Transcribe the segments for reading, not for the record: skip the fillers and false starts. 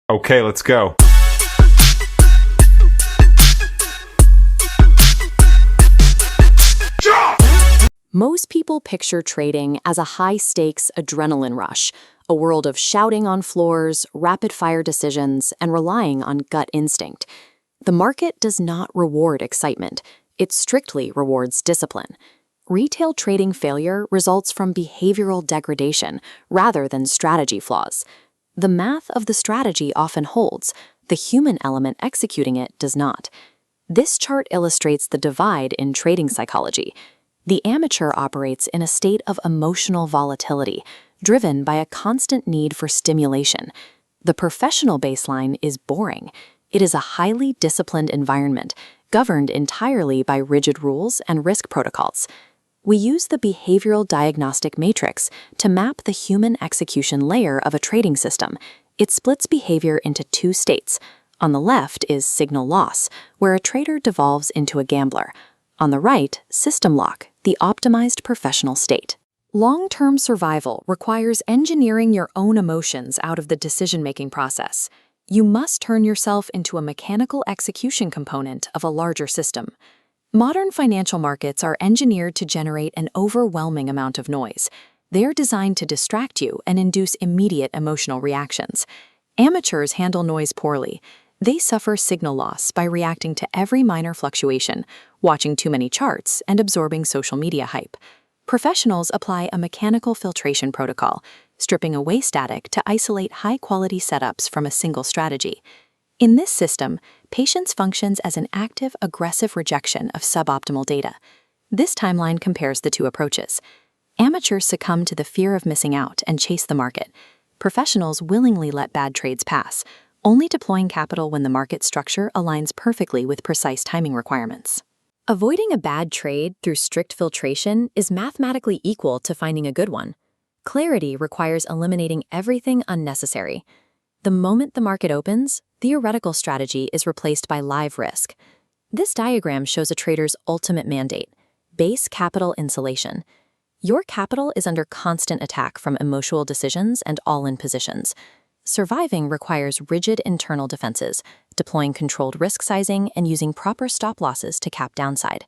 Okay, let's go. Most people picture trading as a high-stakes adrenaline rush, a world of shouting on floors, rapid-fire decisions, and relying on gut instinct. The market does not reward excitement. It strictly rewards discipline. Retail trading failure results from behavioral degradation rather than strategy flaws. The math of the strategy often holds. The human element executing it does not. This chart illustrates the divide in trading psychology. The amateur operates in a state of emotional volatility, driven by a constant need for stimulation. The professional baseline is boring. It is a highly disciplined environment, governed entirely by rigid rules and risk protocols. We use the behavioral diagnostic matrix to map the human execution layer of a trading system. It splits behavior into two states. On the left is signal loss, where a trader devolves into a gambler. On the right, system lock, the optimized professional state. Long-term survival requires engineering your own emotions out of the decision-making process. You must turn yourself into a mechanical execution component of a larger system. Modern financial markets are engineered to generate an overwhelming amount of noise. They are designed to distract you and induce immediate emotional reactions. Amateurs handle noise poorly. They suffer signal loss by reacting to every minor fluctuation, watching too many charts, and absorbing social media hype. Professionals apply a mechanical filtration protocol, stripping away static to isolate high-quality setups from a single strategy. In this system, patience functions as an active, aggressive rejection of suboptimal data. This timeline compares the two approaches. Amateurs succumb to the fear of missing out and chase the market. Professionals willingly let bad trades pass, only deploying capital when the market structure aligns perfectly with precise timing requirements. Avoiding a bad trade through strict filtration is mathematically equal to finding a good one. Clarity requires eliminating everything unnecessary. The moment the market opens, theoretical strategy is replaced by live risk. This diagram shows a trader's ultimate mandate: base capital insulation. Your capital is under constant attack from emotional decisions and all-in positions. Surviving requires rigid internal defenses, deploying controlled risk sizing and using proper stop losses to cap downside.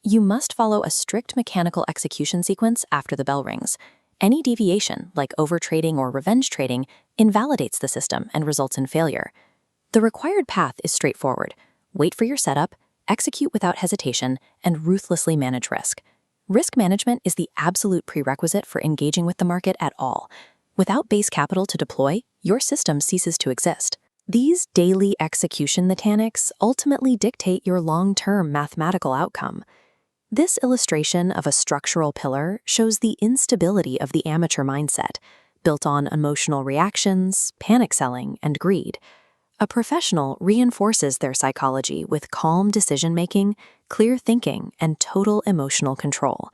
You must follow a strict mechanical execution sequence after the bell rings. Any deviation, like overtrading or revenge trading, invalidates the system and results in failure. The required path is straightforward. Wait for your setup, execute without hesitation, and ruthlessly manage risk. Risk management is the absolute prerequisite for engaging with the market at all. Without base capital to deploy, your system ceases to exist. These daily execution mechanics ultimately dictate your long-term mathematical outcome. This illustration of a structural pillar shows the instability of the amateur mindset, built on emotional reactions, panic selling, and greed. A professional reinforces their psychology with calm decision-making, clear thinking, and total emotional control.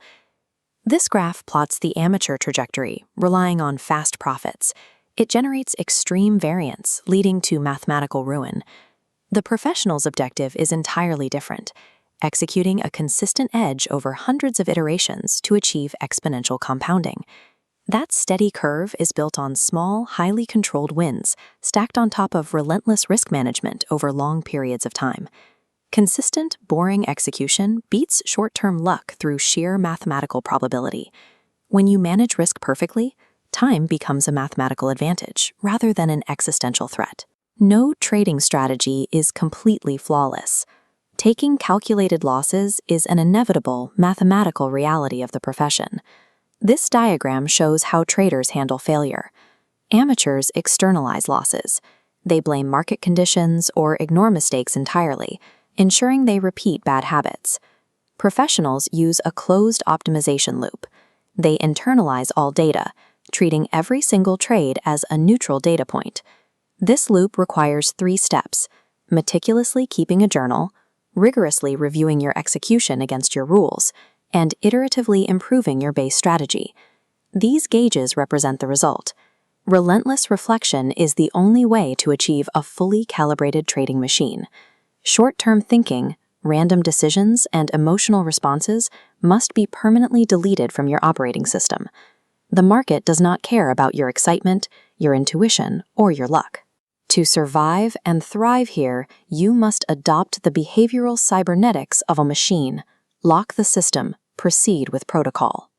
This graph plots the amateur trajectory, relying on fast profits. It generates extreme variance, leading to mathematical ruin. The professional's objective is entirely different: executing a consistent edge over hundreds of iterations to achieve exponential compounding. That steady curve is built on small, highly controlled wins, stacked on top of relentless risk management over long periods of time. Consistent, boring execution beats short-term luck through sheer mathematical probability. When you manage risk perfectly, time becomes a mathematical advantage rather than an existential threat. No trading strategy is completely flawless. Taking calculated losses is an inevitable mathematical reality of the profession. This diagram shows how traders handle failure. Amateurs externalize losses. They blame market conditions or ignore mistakes entirely, ensuring they repeat bad habits. Professionals use a closed optimization loop. They internalize all data, treating every single trade as a neutral data point. This loop requires 3 steps: meticulously keeping a journal, rigorously reviewing your execution against your rules, and iteratively improving your base strategy. These gauges represent the result. Relentless reflection is the only way to achieve a fully calibrated trading machine. Short-term thinking, random decisions, and emotional responses must be permanently deleted from your operating system. The market does not care about your excitement, your intuition, or your luck. To survive and thrive here, you must adopt the behavioral cybernetics of a machine. Lock the system, proceed with protocol.